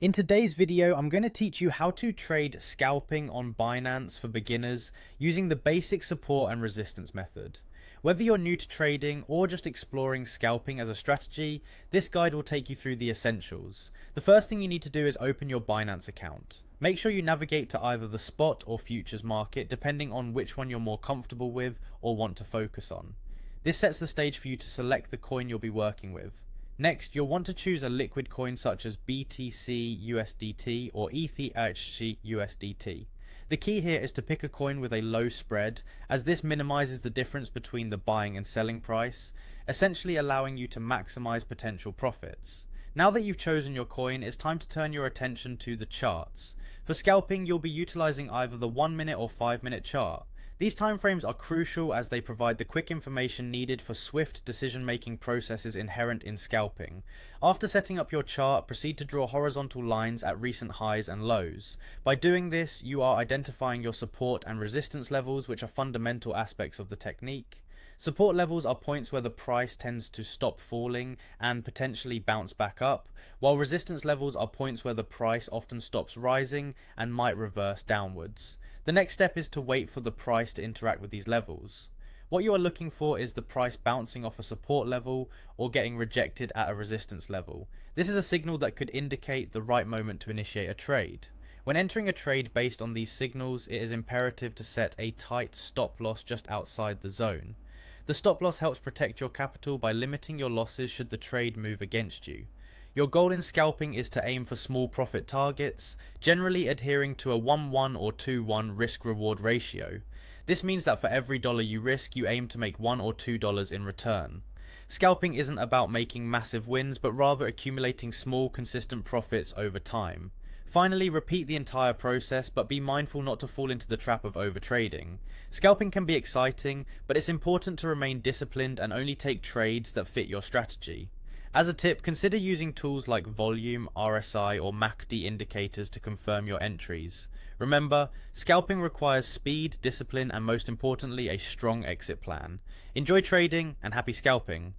In today's video, I'm going to teach you how to trade scalping on Binance for beginners using the basic support and resistance method. Whether you're new to trading or just exploring scalping as a strategy, this guide will take you through the essentials. The first thing you need to do is open your Binance account. Make sure you navigate to either the spot or futures market, depending on which one you're more comfortable with or want to focus on. This sets the stage for you to select the coin you'll be working with. Next, you'll want to choose a liquid coin such as BTC USDT or ETH USDT. The key here is to pick a coin with a low spread, as this minimizes the difference between the buying and selling price, essentially allowing you to maximize potential profits. Now that you've chosen your coin, it's time to turn your attention to the charts. For scalping, you'll be utilizing either the 1-minute or 5-minute chart. These timeframes are crucial as they provide the quick information needed for swift decision-making processes inherent in scalping. After setting up your chart, proceed to draw horizontal lines at recent highs and lows. By doing this, you are identifying your support and resistance levels, which are fundamental aspects of the technique. Support levels are points where the price tends to stop falling and potentially bounce back up, while resistance levels are points where the price often stops rising and might reverse downwards. The next step is to wait for the price to interact with these levels. What you are looking for is the price bouncing off a support level or getting rejected at a resistance level. This is a signal that could indicate the right moment to initiate a trade. When entering a trade based on these signals, it is imperative to set a tight stop loss just outside the zone. The stop loss helps protect your capital by limiting your losses should the trade move against you. Your goal in scalping is to aim for small profit targets, generally adhering to a 1-1 or 2-1 risk-reward ratio. This means that for every dollar you risk, you aim to make $1 or $2 in return. Scalping isn't about making massive wins, but rather accumulating small, consistent profits over time. Finally, repeat the entire process, but be mindful not to fall into the trap of overtrading. Scalping can be exciting, but it's important to remain disciplined and only take trades that fit your strategy. As a tip, consider using tools like volume, RSI, or MACD indicators to confirm your entries. Remember, scalping requires speed, discipline, and most importantly, a strong exit plan. Enjoy trading and happy scalping!